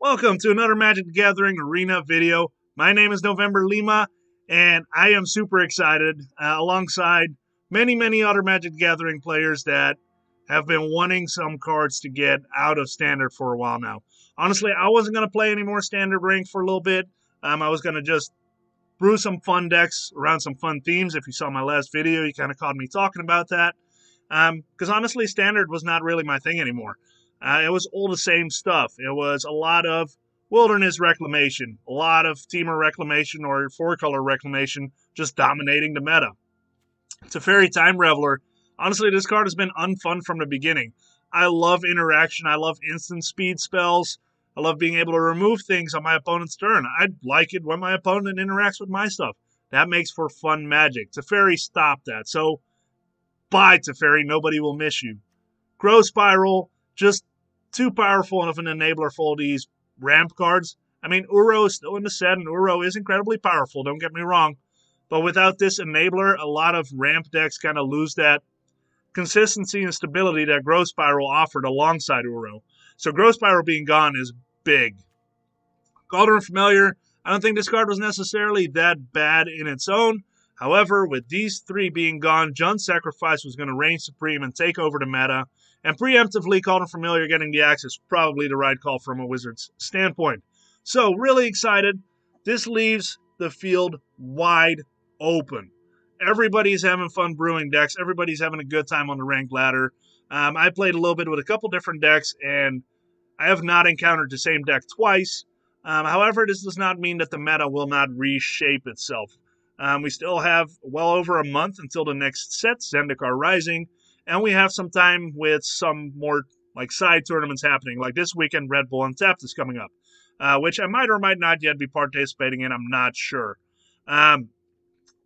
Welcome to another Magic the Gathering Arena video. My name is November Lima, and I am super excited alongside many other Magic the Gathering players that have been wanting some cards to get out of Standard for a while now. Honestly, I wasn't going to play any more Standard Rank for a little bit. I was going to just brew some fun decks around some fun themes. If you saw my last video, you kind of caught me talking about that. Because honestly, Standard was not really my thing anymore. It was all the same stuff. It was a lot of wilderness reclamation, a lot of Teamer reclamation or four-color reclamation just dominating the meta. Teferi Time Reveler. Honestly, this card has been unfun from the beginning. I love interaction. I love instant speed spells. I love being able to remove things on my opponent's turn. I like it when my opponent interacts with my stuff. That makes for fun magic. Teferi stopped that. So, bye, Teferi. Nobody will miss you. Growth Spiral. Just too powerful of an enabler for all these ramp cards. I mean, Uro is still in the set, and Uro is incredibly powerful, don't get me wrong. But without this enabler, a lot of ramp decks kind of lose that consistency and stability that Growth Spiral offered alongside Uro. So Growth Spiral being gone is big. Cauldron Familiar, I don't think this card was necessarily that bad in its own. However, with these three being gone, Jund's Sacrifice was going to reign supreme and take over the meta. And preemptively, Cauldron Familiar getting the axe is probably the right call from a Wizard's standpoint. So, really excited. This leaves the field wide open. Everybody's having fun brewing decks. Everybody's having a good time on the ranked ladder. I played a little bit with a couple different decks, and I have not encountered the same deck twice. However, this does not mean that the meta will not reshape itself. We still have well over a month until the next set, Zendikar Rising, and we have some time with some more like side tournaments happening. Like this weekend, Red Bull Untapped is coming up, which I might or might not yet be participating in. I'm not sure. I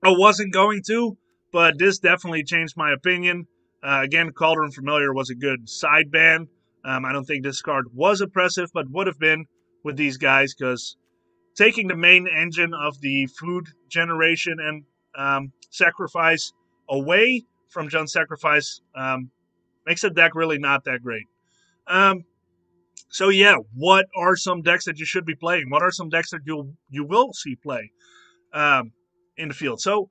wasn't going to, but this definitely changed my opinion. Again, Cauldron Familiar was a good side ban. I don't think this card was oppressive, but would have been with these guys because taking the main engine of the food generation and sacrifice away from Jund's Sacrifice makes the deck really not that great. So yeah, what are some decks that you should be playing? What are some decks that you will see play in the field? So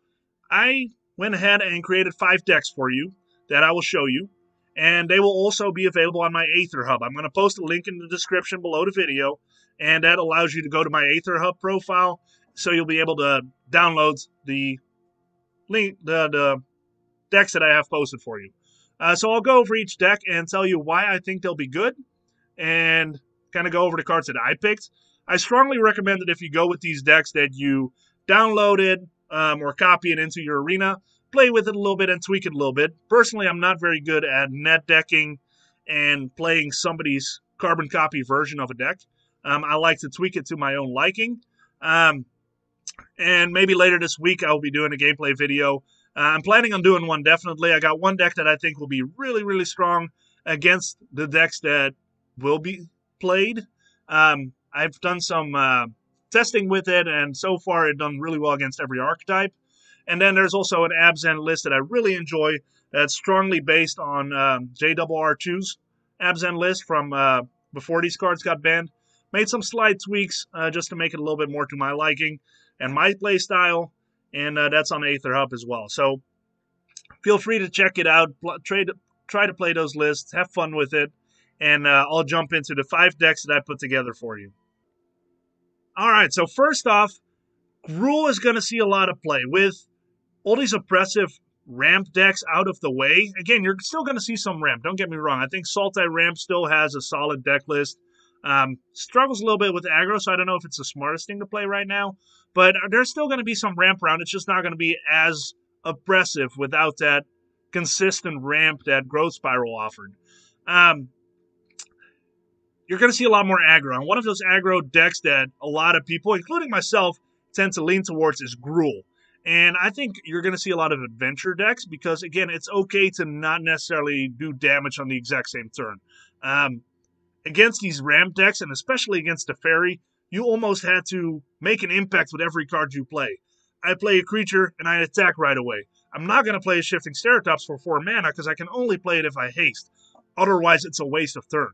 I went ahead and created 5 decks for you that I will show you, and they will also be available on my Aether Hub. I'm going to post a link in the description below the video, and that allows you to go to my Aether Hub profile, so you'll be able to download the link, the decks that I have posted for you. So I'll go over each deck and tell you why I think they'll be good, and kind of go over the cards that I picked. I strongly recommend that if you go with these decks that you download it or copy it into your arena, play with it a little bit and tweak it a little bit. Personally, I'm not very good at net decking and playing somebody's carbon copy version of a deck. I like to tweak it to my own liking. And maybe later this week I'll be doing a gameplay video. I'm planning on doing one definitely. I got one deck that I think will be really strong against the decks that will be played. I've done some testing with it, and so far it's done really well against every archetype. And then there's also an Abzan list that I really enjoy that's strongly based on JRR2's Abzan list from before these cards got banned. Made some slight tweaks just to make it a little bit more to my liking and my play style, and that's on Aether Hub as well. So feel free to check it out, try to play those lists, have fun with it, and I'll jump into the 5 decks that I put together for you. All right, so first off, Gruel is going to see a lot of play with all these oppressive ramp decks out of the way. Again, you're still going to see some ramp, don't get me wrong. I think Sultai Ramp still has a solid deck list. Struggles a little bit with aggro, so I don't know if it's the smartest thing to play right now. But there's still going to be some ramp around. It's just not going to be as oppressive without that consistent ramp that Growth Spiral offered. You're going to see a lot more aggro. And one of those aggro decks that a lot of people, including myself, tend to lean towards is Gruel. And I think you're going to see a lot of adventure decks because, again, it's okay to not necessarily do damage on the exact same turn. Against these ramp decks, and especially against Teferi, you almost had to make an impact with every card you play. I play a creature, and I attack right away. I'm not going to play a Shifting Steratops for 4 mana because I can only play it if I haste. Otherwise, it's a waste of turn.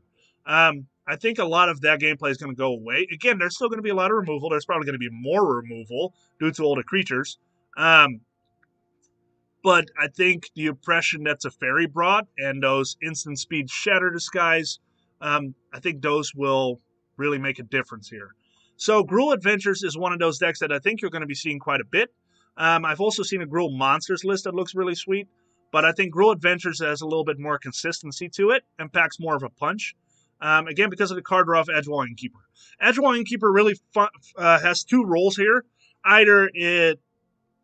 I think a lot of that gameplay is going to go away. Again, there's still going to be a lot of removal. There's probably going to be more removal due to older creatures. But I think the oppression that's a fairy brought and those instant speed shatter disguise, I think those will really make a difference here. So Gruel Adventures is one of those decks that I think you're going to be seeing quite a bit. I've also seen a Gruel Monsters list that looks really sweet, but I think Gruel Adventures has a little bit more consistency to it and packs more of a punch. Again, because of the card draw of Edgewall Innkeeper. Edgewall Innkeeper really has two roles here. Either it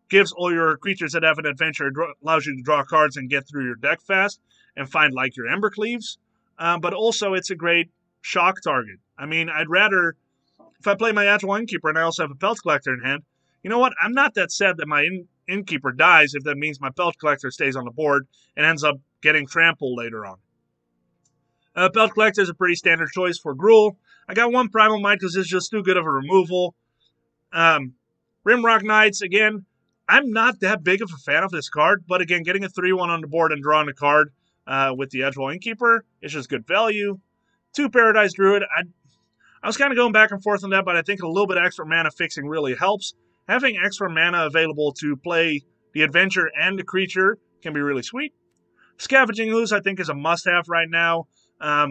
gives all your creatures that have an adventure, allows you to draw cards and get through your deck fast and find like your Embercleaves. But also it's a great shock target. I mean, I'd rather, if I play my Edgewall Innkeeper and I also have a Pelt Collector in hand, you know what? I'm not that sad that my Innkeeper dies if that means my Pelt Collector stays on the board and ends up getting trampled later on. Pelt Collector is a pretty standard choice for Gruel. I got one Primal Might because it's just too good of a removal. Rimrock Knights, again, I'm not that big of a fan of this card, but again, getting a 3-1 on the board and drawing a card with the Edgewall Innkeeper is just good value. 2 Paradise Druid, I was kind of going back and forth on that, but I think a little bit of extra mana fixing really helps. Having extra mana available to play the adventure and the creature can be really sweet. Scavenging Ooze, I think, is a must-have right now,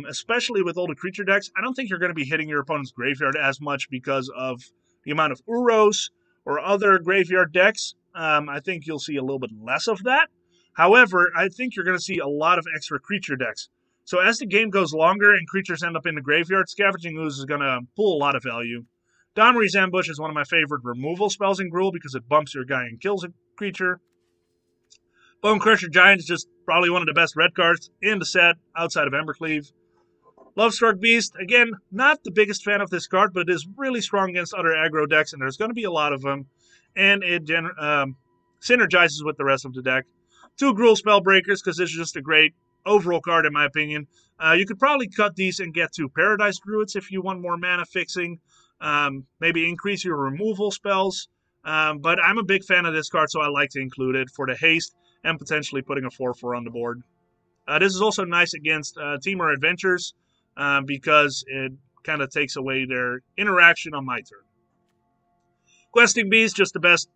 especially with older creature decks. I don't think you're going to be hitting your opponent's graveyard as much because of the amount of Uros or other graveyard decks. I think you'll see a little bit less of that. However, I think you're going to see a lot of extra creature decks. So as the game goes longer and creatures end up in the graveyard, Scavenging Ooze is going to pull a lot of value. Domri's Ambush is one of my favorite removal spells in Gruel because it bumps your guy and kills a creature. Bone Crusher Giant is just probably one of the best red cards in the set outside of Embercleave. Lovestruck Beast, again, not the biggest fan of this card, but it is really strong against other aggro decks, and there's going to be a lot of them. And it synergizes with the rest of the deck. 2 Gruel Spellbreakers, because this is just a great overall card, in my opinion. You could probably cut these and get 2 Paradise Druids if you want more mana fixing. Maybe increase your removal spells. But I'm a big fan of this card, so I like to include it for the haste and potentially putting a 4/4 on the board. This is also nice against Temur Adventures because it kind of takes away their interaction on my turn. Questing Beast, just the best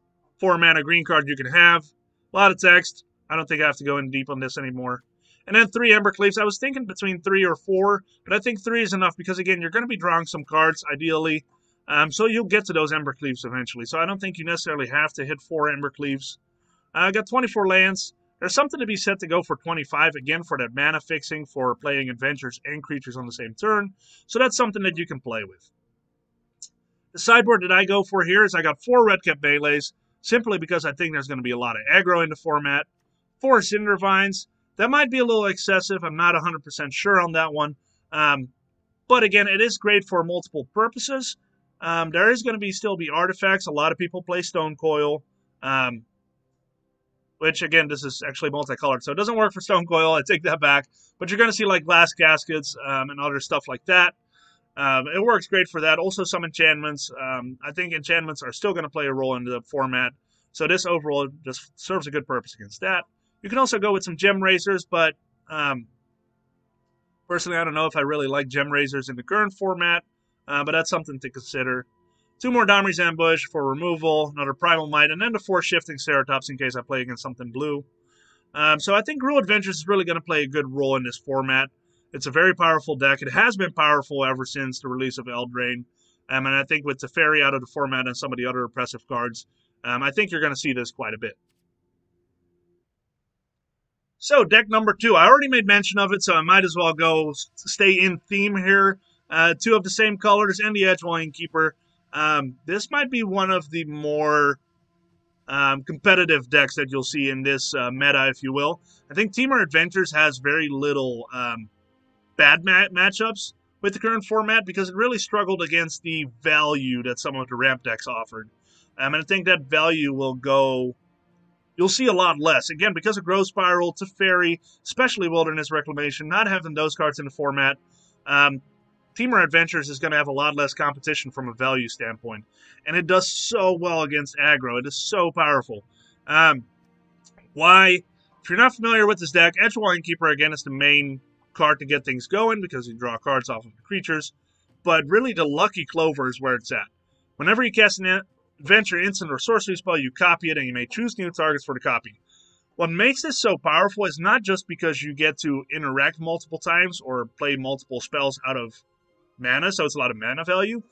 4-mana green card you can have. A lot of text. I don't think I have to go in deep on this anymore. And then 3 Embercleaves. I was thinking between 3 or 4, but I think 3 is enough because, again, you're going to be drawing some cards, ideally. So you'll get to those Embercleaves eventually. So I don't think you necessarily have to hit 4 Embercleaves. I got 24 lands. There's something to be said to go for 25, again, for that mana fixing for playing adventures and creatures on the same turn. So that's something that you can play with. The sideboard that I go for here is I got 4 Redcap Melees, simply because I think there's going to be a lot of aggro in the format. 4 Cindervines. That might be a little excessive. I'm not 100% sure on that one. But again, it is great for multiple purposes. There is going to still be artifacts. A lot of people play Stone Coil. Which, again, this is actually multicolored, so it doesn't work for Stone Coil. I take that back. But you're going to see, like, glass caskets and other stuff like that. It works great for that. Also, some enchantments. I think enchantments are still going to play a role in the format. So this overall just serves a good purpose against that. You can also go with some Gem Razors, but personally, I don't know if I really like Gem Razors in the current format. But that's something to consider. 2 more Domri's Ambush for removal, another Primal Might, and then the 4 Shifting Ceratops in case I play against something blue. So I think Gruel Adventures is really going to play a good role in this format. It's a very powerful deck. It has been powerful ever since the release of Eldraine. And I think with Teferi out of the format and some of the other oppressive cards, I think you're going to see this quite a bit. So, deck number 2. I already made mention of it, so I might as well go stay in theme here. 2 of the same colors and the Edgewall Innkeeper. This might be one of the more competitive decks that you'll see in this meta, if you will. I think Temur Adventures has very little bad matchups with the current format because it really struggled against the value that some of the ramp decks offered. And I think that value will go... You'll see a lot less. Again, because of Growth Spiral, Teferi, especially Wilderness Reclamation, not having those cards in the format... Temur Adventures is going to have a lot less competition from a value standpoint. And it does so well against aggro. It is so powerful. Why? If you're not familiar with this deck, Edgewall Innkeeper, again, is the main card to get things going because you draw cards off of the creatures. But really, the Lucky Clover is where it's at. Whenever you cast an adventure, instant, or sorcery spell, you copy it, and you may choose new targets for the copy. What makes this so powerful is not just because you get to interact multiple times or play multiple spells out of mana, so it's a lot of mana value.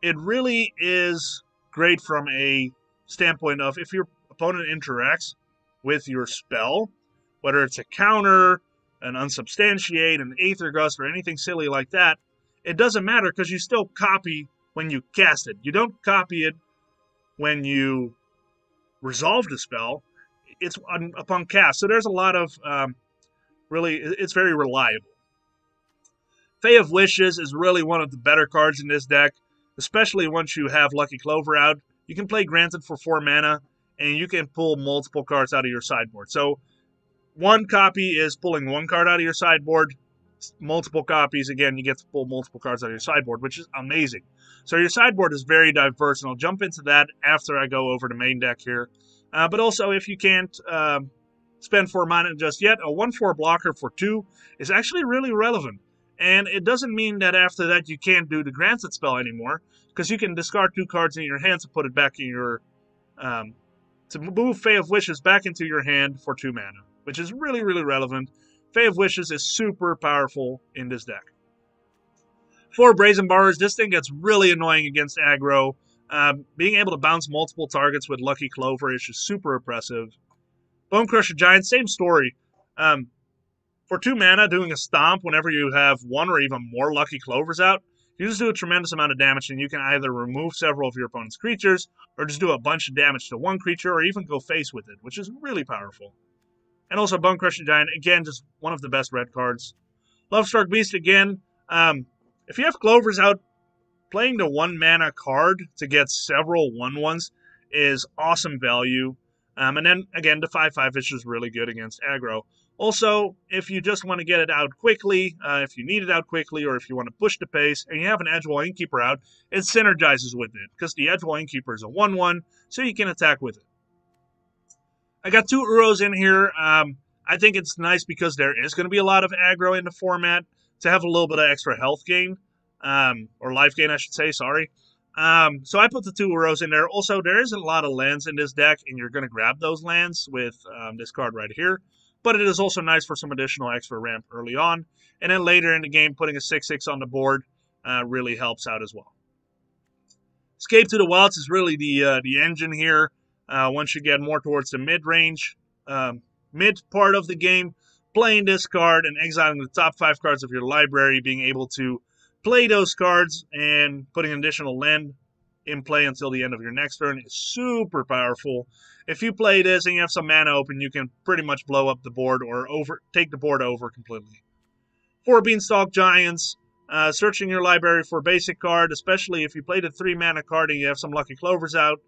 It really is great from a standpoint of if your opponent interacts with your spell, whether it's a counter, an unsubstantiate, an Aether Gust, or anything silly like that, it doesn't matter because you still copy when you cast it. You don't copy it when you resolve the spell. It's upon cast. So there's a lot of, really, it's very reliable. Fae of Wishes is really one of the better cards in this deck, especially once you have Lucky Clover out. You can play Granted for 4 mana, and you can pull multiple cards out of your sideboard. So one copy is pulling one card out of your sideboard. Multiple copies, again, you get to pull multiple cards out of your sideboard, which is amazing. So your sideboard is very diverse, and I'll jump into that after I go over the main deck here. But also, if you can't spend 4 mana just yet, a 1/4 blocker for 2 is actually really relevant. And it doesn't mean that after that you can't do the Granted spell anymore, because you can discard 2 cards in your hand to put it back in your... to move Fae of Wishes back into your hand for 2 mana, which is really, really relevant. Fae of Wishes is super powerful in this deck. For Brazen Borrowers, this thing gets really annoying against aggro. Being able to bounce multiple targets with Lucky Clover is just super oppressive. Bone Crusher Giant, same story. For 2 mana, doing a stomp whenever you have 1 or even more Lucky Clovers out, you just do a tremendous amount of damage, and you can either remove several of your opponent's creatures, or just do a bunch of damage to one creature, or even go face with it, which is really powerful. And also Bone Crusher Giant, again, just one of the best red cards. Lovestruck Beast, again, if you have Clovers out, playing the 1 mana card to get several 1/1s is awesome value. And then, again, the 5/5 is just really good against aggro. Also, if you just want to get it out quickly, if you need it out quickly, or if you want to push the pace, and you have an Edgewall Innkeeper out, it synergizes with it, because the Edgewall Innkeeper is a 1/1, so you can attack with it. I got 2 Uros in here. I think it's nice because there is going to be a lot of aggro in the format to have a little bit of extra health gain, or life gain, I should say, sorry. So I put the 2 Uros in there. Also, there isn't a lot of lands in this deck, and you're going to grab those lands with this card right here. But it is also nice for some additional extra ramp early on. And then later in the game, putting a 6/6 on the board really helps out as well. Escape to the Wilds is really the engine here. Once you get more towards the mid-range, mid part of the game, playing this card and exiling the top 5 cards of your library, being able to play those cards and putting an additional land in play until the end of your next turn is super powerful. If you play this and you have some mana open, you can pretty much blow up the board or take the board over completely. For Beanstalk Giants, searching your library for a basic card, especially if you played a 3 mana card and you have some Lucky Clovers out,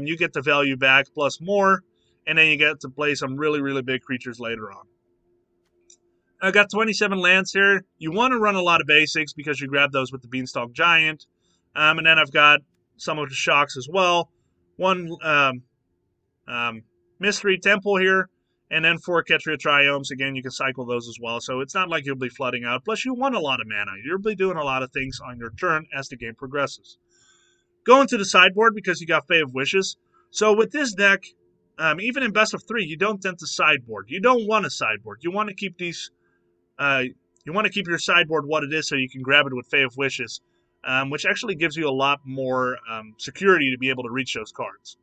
you get the value back plus more, and then you get to play some really, really big creatures later on. I got 27 lands here. You want to run a lot of basics because you grab those with the Beanstalk Giant. And then I've got some of the shocks as well. 1 Mystery Temple here, and then 4 Ketria Triomes. Again, you can cycle those as well, so it's not like you'll be flooding out. Plus, you want a lot of mana. You'll be doing a lot of things on your turn as the game progresses. Going to the sideboard because you got Fae of Wishes. So with this deck, even in best of 3, you don't tend to sideboard. You don't want a sideboard. You want to keep these... you want to keep your sideboard what it is so you can grab it with Fae of Wishes, which actually gives you a lot more security to be able to reach those cards.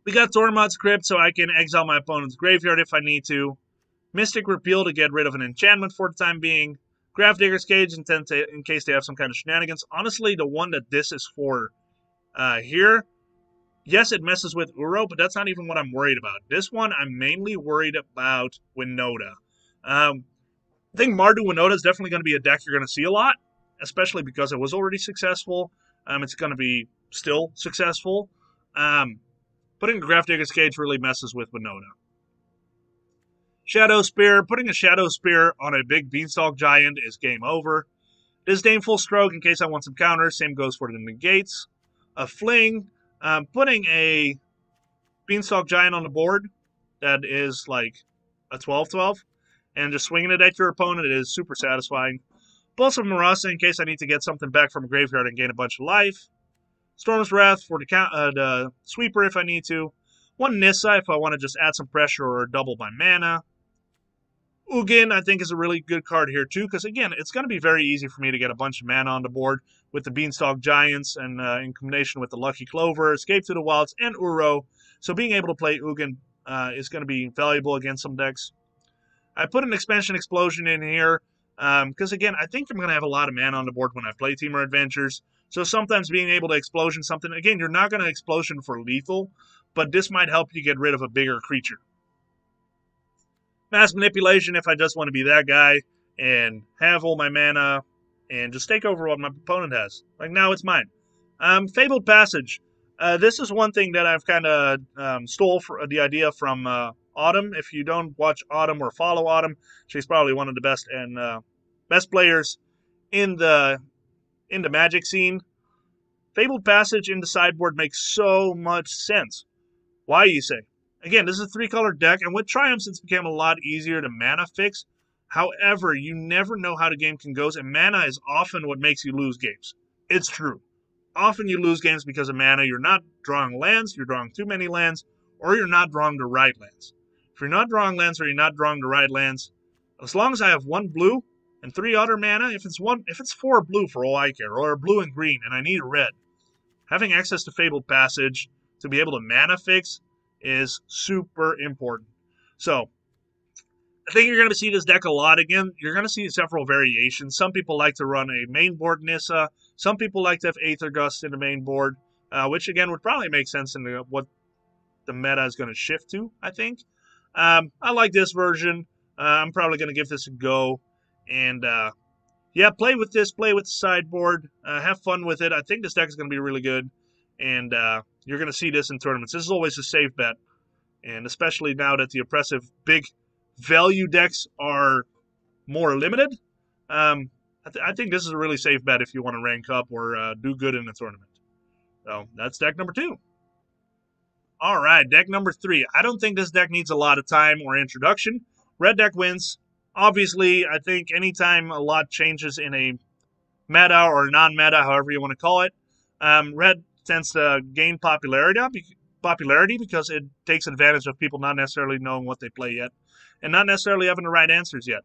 We got Tormod's Crypt, so I can exile my opponent's graveyard if I need to. Mystic Repeal to get rid of an enchantment for the time being. Gravedigger's Cage in case they have some kind of shenanigans. Honestly, the one that this is for here, yes, it messes with Uro, but that's not even what I'm worried about. This one, I'm mainly worried about Winota. I think Mardu Winota is definitely going to be a deck you're going to see a lot, especially because it was already successful. It's going to be still successful. Putting a Gravedigger's Cage really messes with Winota. Shadow Spear. Putting a Shadow Spear on a big Beanstalk Giant is game over. Disdainful Stroke in case I want some counters. Same goes for the negates. A Fling. Putting a Beanstalk Giant on the board that is like a 12/12 and just swinging it at your opponent is super satisfying. Pulse of Marasa in case I need to get something back from a graveyard and gain a bunch of life. Storm's Wrath for the sweeper if I need to. One Nissa if I want to just add some pressure or double my mana. Ugin, I think, is a really good card here, too, because, again, it's going to be very easy for me to get a bunch of mana on the board with the Beanstalk Giants and in combination with the Lucky Clover, Escape to the Wilds, and Uro. So being able to play Ugin is going to be valuable against some decks. I put an Expansion Explosion in here because, again, I think I'm going to have a lot of mana on the board when I play Temur Adventures. So sometimes being able to Explosion something, again, you're not going to Explosion for lethal, but this might help you get rid of a bigger creature. Mass Manipulation if I just want to be that guy and have all my mana and just take over what my opponent has. Like now it's mine. Fabled Passage. This is one thing that I've kind of stole for the idea from Autumn. If you don't watch Autumn or follow Autumn, she's probably one of the best and best players in the Magic scene. Fabled Passage in the sideboard makes so much sense. Why, you say? Again, this is a 3-color deck, and with Triumphs, it's become a lot easier to mana fix. However, you never know how the game can go, and mana is often what makes you lose games. It's true. Often you lose games because of mana. You're not drawing lands, you're drawing too many lands, or you're not drawing the right lands. If you're not drawing lands or you're not drawing the right lands, as long as I have 1 blue and 3 other mana, if it's 4 blue for all I care, or blue and green, and I need a red, having access to Fabled Passage to be able to mana fix is super important. So, I think you're going to see this deck a lot again. You're going to see several variations. Some people like to run a main board Nissa. Some people like to have Aether Gust in the main board, which again would probably make sense in what the meta is going to shift to, I think. I like this version. I'm probably going to give this a go. And yeah, play with this. Play with the sideboard. Have fun with it. I think this deck is going to be really good. And you're going to see this in tournaments. This is always a safe bet. And especially now that the oppressive big value decks are more limited, I think this is a really safe bet if you want to rank up or do good in the tournament. So that's deck number 2. All right, deck number 3. I don't think this deck needs a lot of time or introduction. Red deck wins. Obviously, I think anytime a lot changes in a meta or non-meta, however you want to call it, red tends to gain popularity because it takes advantage of people not necessarily knowing what they play yet and not necessarily having the right answers yet.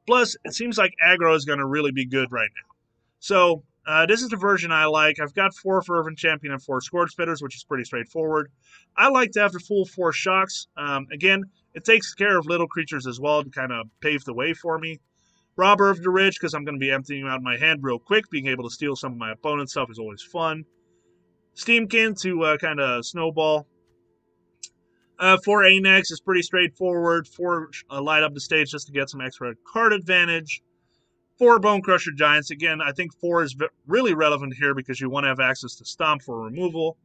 Plus, it seems like aggro is going to really be good right now. So, this is the version I like. I've got 4 Fervent Champion and 4 Scourge Spitters, which is pretty straightforward. I like to have the full 4 Shocks. Again, it takes care of little creatures as well to kind of pave the way for me. Robber of the Rich, because I'm going to be emptying out my hand real quick. Being able to steal some of my opponent's stuff is always fun. Steamkin to kind of snowball. 4 Anax is pretty straightforward. 4 light up the stage just to get some extra card advantage. 4 Bone Crusher Giants. Again, I think 4 is really relevant here because you want to have access to Stomp for removal.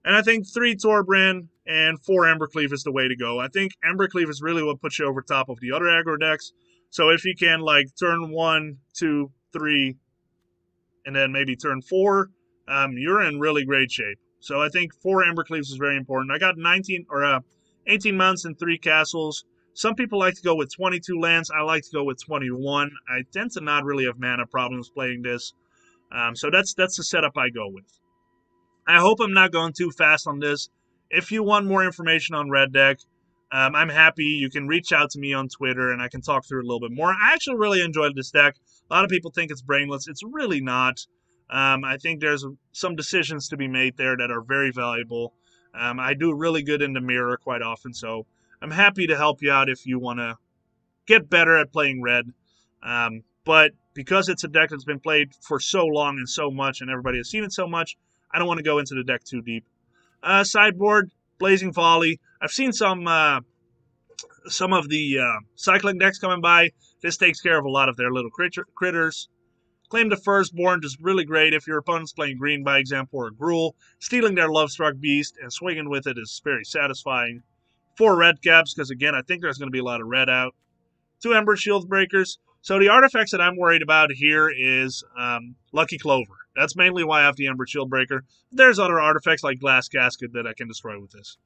And I think 3 Torbrand and 4 Embercleave is the way to go. I think Embercleave is really what puts you over top of the other aggro decks. So if you can, like, turn 1, 2, 3, and then maybe turn 4, you're in really great shape. So I think 4 Embercleaves is very important. I got 18 mounts and 3 castles. Some people like to go with 22 lands. I like to go with 21. I tend to not really have mana problems playing this. So that's the setup I go with. I hope I'm not going too fast on this. If you want more information on Red Deck, I'm happy. You can reach out to me on Twitter, and I can talk through it a little bit more. I actually really enjoyed this deck. A lot of people think it's brainless. It's really not. I think there's some decisions to be made there that are very valuable. I do really good in the mirror quite often, so I'm happy to help you out if you want to get better at playing Red. But because it's a deck that's been played for so long and so much, and everybody has seen it so much, I don't want to go into the deck too deep. Sideboard, Blazing Volley. I've seen some of the cycling decks coming by. This takes care of a lot of their little critters. Claim the Firstborn is really great if your opponent's playing green, by example, or Gruel. Stealing their Lovestruck Beast and swinging with it is very satisfying. 4 red caps, because again, I think there's going to be a lot of red out. 2 Ember Shield Breakers. So the artifacts that I'm worried about here is Lucky Clover. That's mainly why I have the Ember Shield Breaker. There's other artifacts like Glass Casket that I can destroy with this.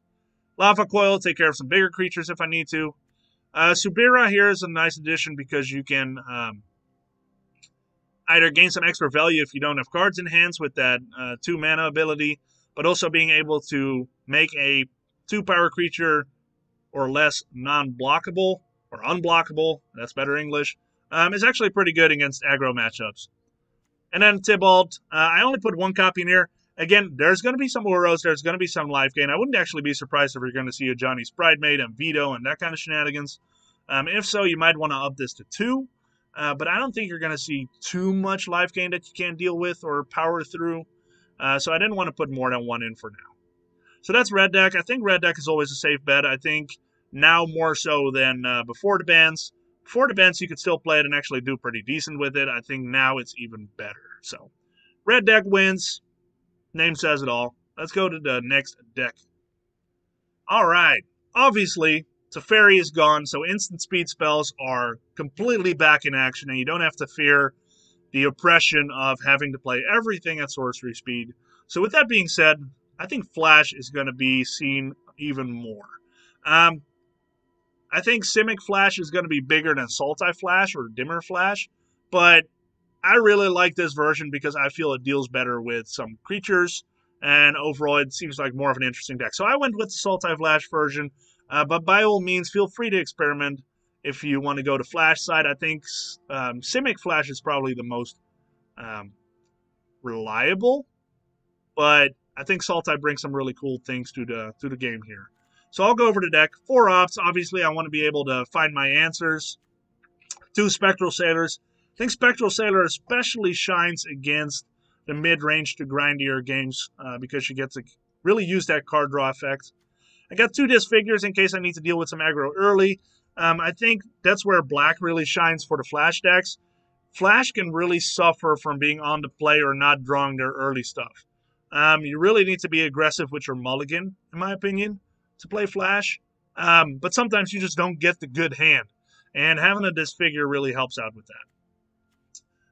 Lava Coil, take care of some bigger creatures if I need to. Subira here is a nice addition because you can either gain some extra value if you don't have cards in hands with that 2 mana ability, but also being able to make a 2-power creature or less non-blockable or unblockable, that's better English, is actually pretty good against aggro matchups. And then Tybalt, I only put 1 copy in here. Again, there's going to be some Uros, there's going to be some life gain. I wouldn't actually be surprised if you're going to see a Johnny's Bridemaid and Veto and that kind of shenanigans. If so, you might want to up this to 2. But I don't think you're going to see too much life gain that you can't deal with or power through. So I didn't want to put more than 1 in for now. So that's red deck. I think red deck is always a safe bet. I think now more so than before the bans. Before the bans, you could still play it and actually do pretty decent with it. I think now it's even better. So red deck wins. Name says it all. Let's go to the next deck. All right. Obviously, Teferi is gone, so instant speed spells are completely back in action, and you don't have to fear the oppression of having to play everything at sorcery speed. So with that being said, I think Flash is going to be seen even more. I think Simic Flash is going to be bigger than Sultai Flash or Dimmer Flash, but I really like this version because I feel it deals better with some creatures, and overall it seems like more of an interesting deck. So I went with the Sultai Flash version, but by all means, feel free to experiment if you want to go to Flash side. I think Simic Flash is probably the most reliable, but I think Sultai brings some really cool things to the game here. So I'll go over the deck. 4 ops. Obviously, I want to be able to find my answers. 2 Spectral Sailors. I think Spectral Sailor especially shines against the mid-range to grindier games because you get to really use that card draw effect. I got 2 Disfigures in case I need to deal with some aggro early. I think that's where Black really shines for the Flash decks. Flash can really suffer from being on the play or not drawing their early stuff. You really need to be aggressive with your mulligan, in my opinion, to play Flash. But sometimes you just don't get the good hand. And having a Disfigure really helps out with that.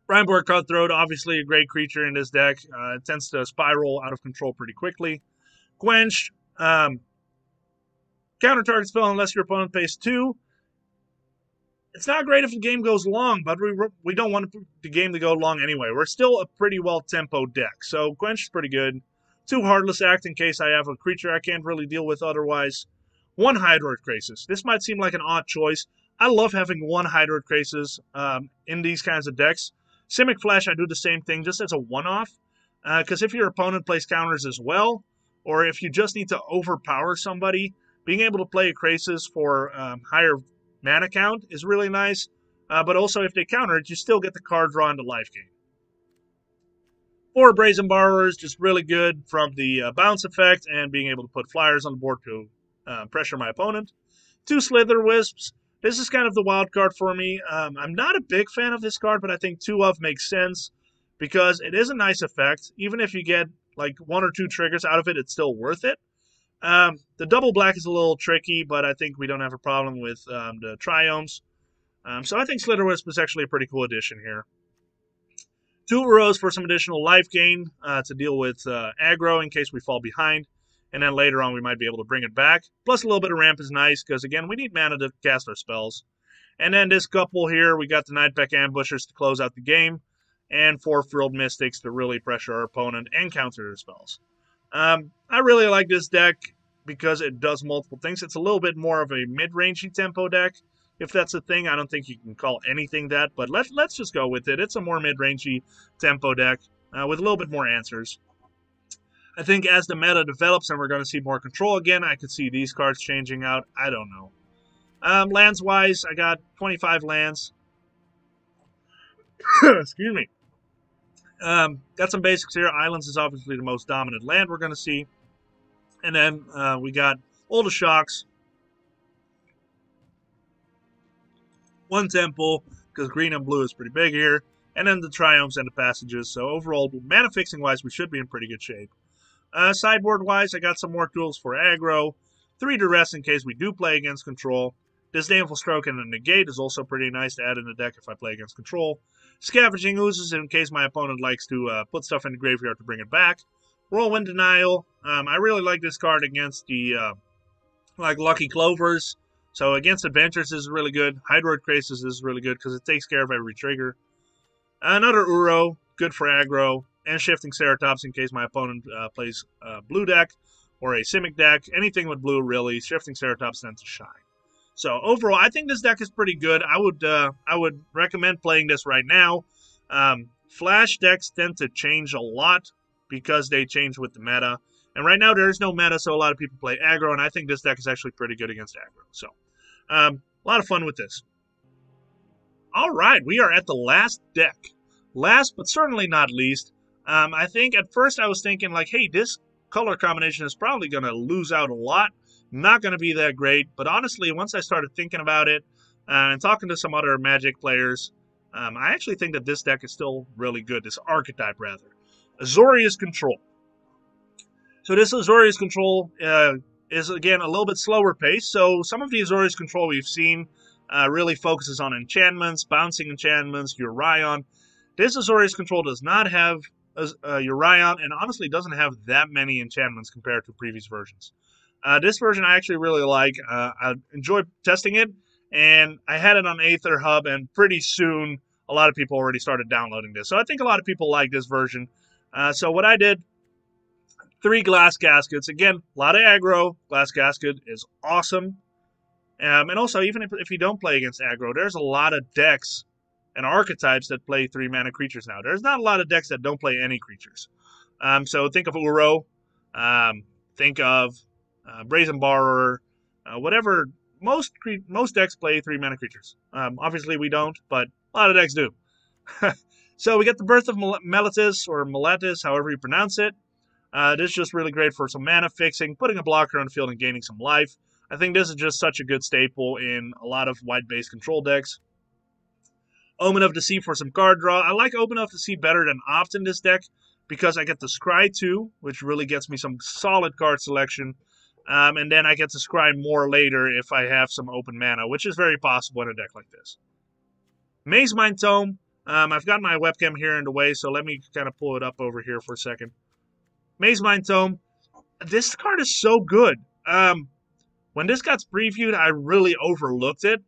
Brineborg Cutthroat, obviously a great creature in this deck. It tends to spiral out of control pretty quickly. Quench, counter target spell unless your opponent pays 2. It's not great if the game goes long, but we don't want the game to go long anyway. We're still a pretty well-tempo deck, so Quench is pretty good. 2 Heartless Act in case I have a creature I can't really deal with otherwise. 1 Hydroid Krasis. This might seem like an odd choice. I love having 1 Hydroid Krasis in these kinds of decks. Simic Flash, I do the same thing just as a one-off, because if your opponent plays counters as well, or if you just need to overpower somebody, being able to play a Krasis for higher mana count is really nice, but also if they counter it, you still get the card draw into life gain. 4 Brazen Borrowers, just really good from the bounce effect and being able to put flyers on the board to pressure my opponent. 2 Slither Wisps. This is kind of the wild card for me. I'm not a big fan of this card, but I think 2 of makes sense because it is a nice effect. Even if you get like 1 or 2 triggers out of it, it's still worth it. The double black is a little tricky, but I think we don't have a problem with the triomes. So I think Slither Wisp is actually a pretty cool addition here. 2 Uros for some additional life gain to deal with aggro in case we fall behind. And then later on, we might be able to bring it back. Plus, a little bit of ramp is nice, because, again, we need mana to cast our spells. And then this couple here, we got the Nightpack Ambushers to close out the game, and 4 Frilled Mystics to really pressure our opponent and counter their spells. I really like this deck because it does multiple things. It's a little bit more of a mid-rangey tempo deck, if that's a thing. I don't think you can call anything that, but let's just go with it. It's a more mid-rangey tempo deck with a little bit more answers. I think as the meta develops and we're going to see more control again, I could see these cards changing out. I don't know. Lands-wise, I got 25 lands. Excuse me. Got some basics here. Islands is obviously the most dominant land we're going to see. And then we got all the shocks. 1 temple, because green and blue is pretty big here. And then the triomes and the passages. So overall, mana fixing-wise, we should be in pretty good shape. Sideboard-wise, I got some more tools for aggro. 3 Duress in case we do play against control. Disdainful Stroke and a Negate is also pretty nice to add in the deck if I play against control. Scavenging Oozes in case my opponent likes to put stuff in the graveyard to bring it back. Whirlwind Denial. I really like this card against the like Lucky Clovers. So against adventures is really good. Hydroid Crisis is really good because it takes care of every trigger. Another Uro, good for aggro, and Shifting Ceratops in case my opponent plays a blue deck or a Simic deck. Anything with blue, really, Shifting Ceratops tends to shine. So overall, I think this deck is pretty good. I would recommend playing this right now. Flash decks tend to change a lot because they change with the meta. And right now there is no meta, so a lot of people play aggro, and I think this deck is actually pretty good against aggro. So a lot of fun with this. All right, we are at the last deck. Last but certainly not least, I think at first I was thinking like, hey, this color combination is probably going to lose out a lot. Not going to be that great. But honestly, once I started thinking about it and talking to some other Magic players, I actually think that this deck is still really good. This archetype, rather. Azorius Control. So this Azorius Control is, again, a little bit slower pace. So some of the Azorius Control we've seen really focuses on enchantments, bouncing enchantments, Urion. This Azorius Control does not have Urion, and honestly doesn't have that many enchantments compared to previous versions. This version I actually really like. I enjoyed testing it, and I had it on Aether Hub, and pretty soon a lot of people already started downloading this. So I think a lot of people like this version. So what I did, 3 Glass Caskets. Again, a lot of aggro. Glass Casket is awesome. And also, even if you don't play against aggro, there's a lot of decks and archetypes that play 3-mana creatures now. There's not a lot of decks that don't play any creatures. So think of Uro. Think of Brazen Borrower. Whatever. Most decks play 3-mana creatures. Obviously, we don't, but a lot of decks do. So we get the Birth of Meletis, or Meletis, however you pronounce it. This is just really great for some mana fixing, putting a blocker on the field and gaining some life. I think this is just such a good staple in a lot of white-based control decks. Omen of the Sea for some card draw. I like Omen of the Sea better than Opt in this deck because I get the Scry 2, which really gets me some solid card selection. And then I get to Scry more later if I have some open mana, which is very possible in a deck like this. Mazemind Tome. I've got my webcam here in the way, so let me kind of pull it up over here for a second. Mazemind Tome. This card is so good. When this got previewed, I really overlooked it,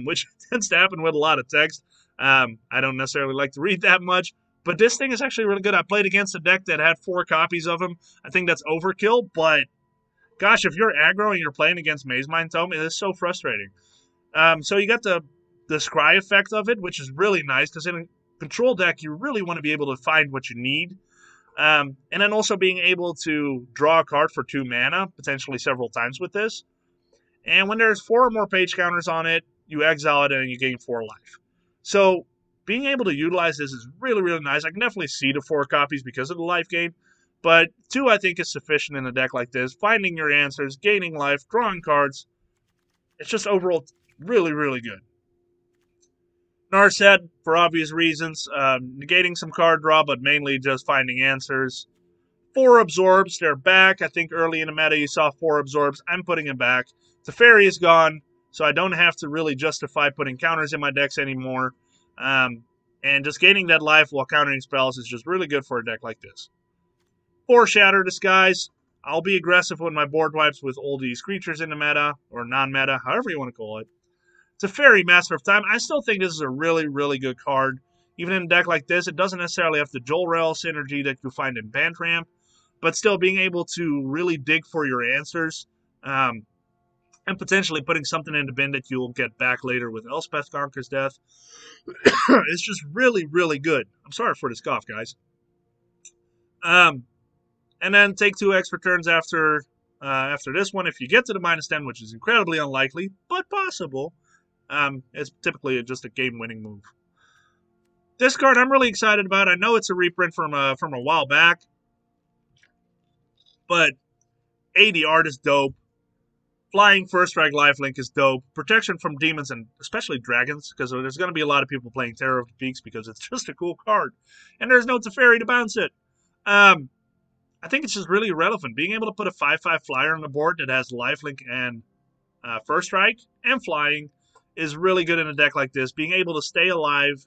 which tends to happen with a lot of text. I don't necessarily like to read that much, but this thing is actually really good. I played against a deck that had 4 copies of him. I think that's overkill, but gosh, if you're aggro and you're playing against Mazemind Tome, it is so frustrating. So you got the Scry effect of it, which is really nice, because in a control deck, you really want to be able to find what you need. And then also being able to draw a card for 2 mana, potentially several times with this. And when there's 4 or more page counters on it, you exile it and you gain 4 life. So being able to utilize this is really, really nice. I can definitely see the 4 copies because of the life gain. But 2, I think, is sufficient in a deck like this. Finding your answers, gaining life, drawing cards. It's just overall really, really good. Narset, for obvious reasons, negating some card draw, but mainly just finding answers. 4 Absorbs, they're back. I think early in the meta you saw 4 Absorbs. I'm putting it back. Teferi is gone, so I don't have to really justify putting counters in my decks anymore. And just gaining that life while countering spells is just really good for a deck like this. 4 Shatter Disguise. I'll be aggressive with my board wipes with all these creatures in the meta, or non-meta, however you want to call it. Teferi, Master of Time. I still think this is a really, really good card. Even in a deck like this, it doesn't necessarily have the Jolrael synergy that you find in Bantramp, but still being able to really dig for your answers, and potentially putting something in the bin that you'll get back later with Elspeth Conquers Death. It's just really, really good. I'm sorry for this cough, guys. And then take 2 extra turns after this one. If you get to the -10, which is incredibly unlikely, but possible, it's typically just a game-winning move. This card I'm really excited about. I know it's a reprint from a while back, but the art is dope. Flying First Strike Lifelink is dope. Protection from demons and especially dragons, because there's going to be a lot of people playing Terror of the Peaks because it's just a cool card. And there's no Teferi to bounce it. I think it's just really relevant. Being able to put a 5/5 flyer on the board that has Lifelink and First Strike and flying is really good in a deck like this. Being able to stay alive,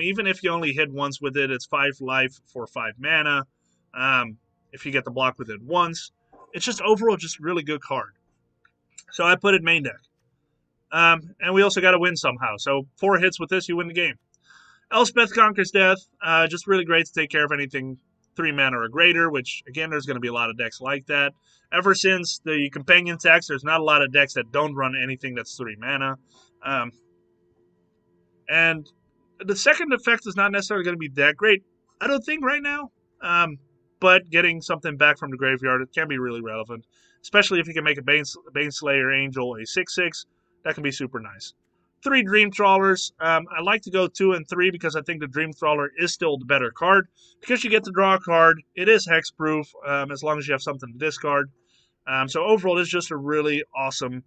even if you only hit once with it, it's 5 life for 5 mana. If you get the block with it once. It's just overall just really good card. So I put it main deck. And we also got to win somehow. So 4 hits with this, you win the game. Elspeth Conquers Death, just really great to take care of anything 3 mana or greater, which, again, there's going to be a lot of decks like that. Ever since the companion text, there's not a lot of decks that don't run anything that's 3 mana. And the second effect is not necessarily going to be that great, I don't think, right now. But getting something back from the graveyard, it can be really relevant, especially if you can make a Baneslayer Angel a 6/6. That can be super nice. 3 Dream Trawlers. I like to go 2 and 3 because I think the Dream Trawler is still the better card. Because you get to draw a card, it is hexproof as long as you have something to discard. So overall, it's just a really awesome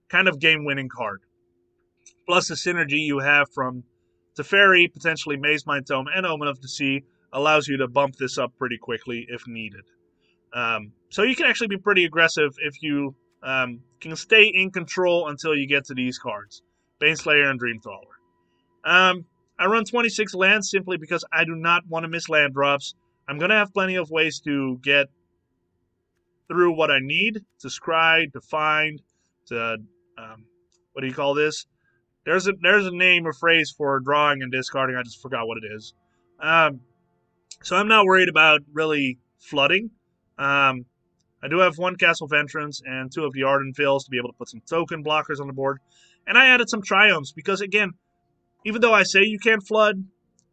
kind of game-winning card. Plus the synergy you have from Teferi, potentially Mazemind Tome, and Omen of the Sea allows you to bump this up pretty quickly if needed. So you can actually be pretty aggressive if you can stay in control until you get to these cards. Baneslayer and Dream Trawler. I run 26 lands simply because I do not want to miss land drops. I'm going to have plenty of ways to get through what I need, to scry, to find, to, what do you call this? There's a name or phrase for drawing and discarding. I just forgot what it is. So I'm not worried about really flooding. I do have 1 Castle of Entrance and 2 of the Ardenvales to be able to put some token blockers on the board. And I added some Triumphs because, again, even though I say you can't flood,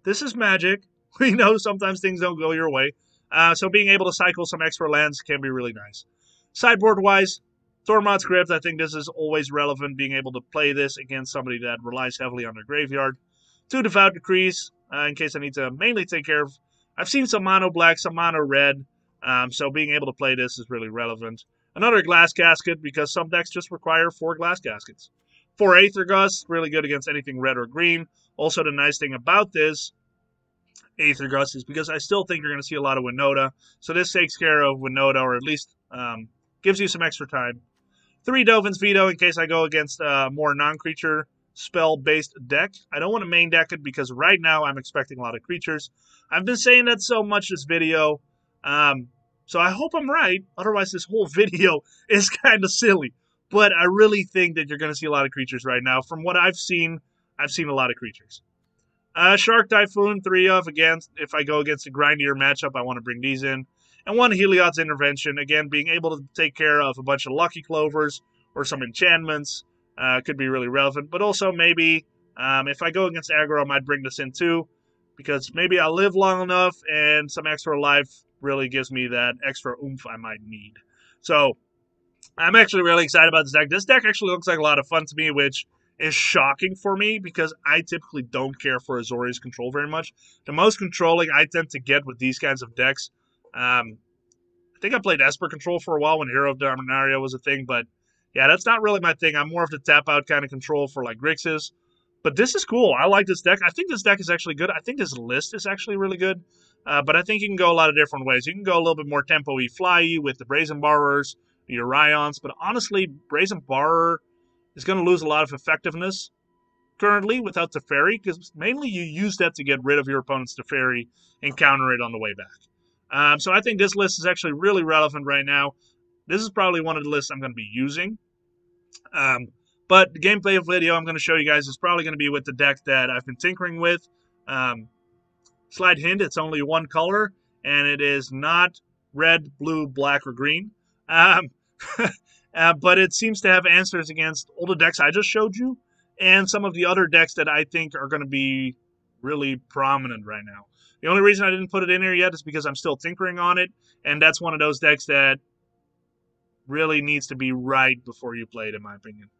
this is Magic. We know sometimes things don't go your way. So being able to cycle some extra lands can be really nice. Sideboard-wise, Tormod's Crypt, I think this is always relevant, being able to play this against somebody that relies heavily on their graveyard. 2 Devout Decrees, in case I need to mainly take care of. I've seen some mono black, some mono red, so being able to play this is really relevant. Another Glass Casket, because some decks just require 4 Glass Caskets. 4 Aether Gust, really good against anything red or green. Also, the nice thing about this Aether Gust is because I still think you're going to see a lot of Winota, so this takes care of Winota, or at least gives you some extra time. 3 Dovin's Veto in case I go against a more non-creature spell-based deck. I don't want to main deck it because right now I'm expecting a lot of creatures. I've been saying that so much this video, so I hope I'm right. Otherwise, this whole video is kind of silly. But I really think that you're going to see a lot of creatures right now. From what I've seen a lot of creatures. Shark Typhoon, 3 of. Again, if I go against a grindier matchup, I want to bring these in. And 1 Heliod's Intervention. Again, being able to take care of a bunch of Lucky Clovers or some enchantments could be really relevant. But also maybe if I go against aggro, I might bring this in too. Because maybe I'll live long enough and some extra life really gives me that extra oomph I might need. So I'm actually really excited about this deck. This deck actually looks like a lot of fun to me, which is shocking for me because I typically don't care for Azorius control very much. The most controlling I tend to get with these kinds of decks, I think I played Esper control for a while when Hero of Dominaria was a thing, but yeah, that's not really my thing. I'm more of the tap-out kind of control for like Grixis. But this is cool. I like this deck. I think this deck is actually good. I think this list is actually really good. But I think you can go a lot of different ways. You can go a little bit more tempo-y, fly-y with the Brazen Borrowers, your Ryons. But honestly, Brazen Borrower is going to lose a lot of effectiveness currently without Teferi, because mainly you use that to get rid of your opponent's Teferi and counter it on the way back. So I think this list is actually really relevant right now. This is probably one of the lists I'm going to be using. But the gameplay video I'm going to show you guys is probably going to be with the deck that I've been tinkering with. Slight hint, it's only 1 color, and it is not red, blue, black, or green. But it seems to have answers against all the decks I just showed you, and some of the other decks that I think are going to be really prominent right now. The only reason I didn't put it in here yet is because I'm still tinkering on it, and that's one of those decks that really needs to be right before you play it, in my opinion.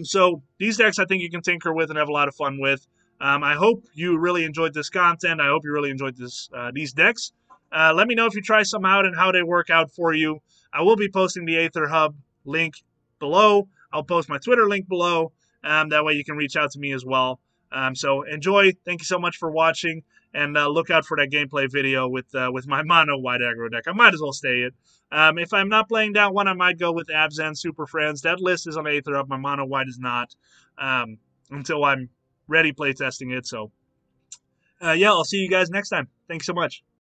So these decks I think you can tinker with and have a lot of fun with. I hope you really enjoyed this content. I hope you really enjoyed these decks. Let me know if you try some out and how they work out for you. I will be posting the Aether Hub link below. I'll post my Twitter link below. That way you can reach out to me as well. So enjoy. Thank you so much for watching. And look out for that gameplay video with my mono white aggro deck. I might as well stay it. If I'm not playing that one, I might go with Abzan Super Friends. That list is on Aether Up. My mono white is not until I'm ready playtesting it. So, yeah, I'll see you guys next time. Thanks so much.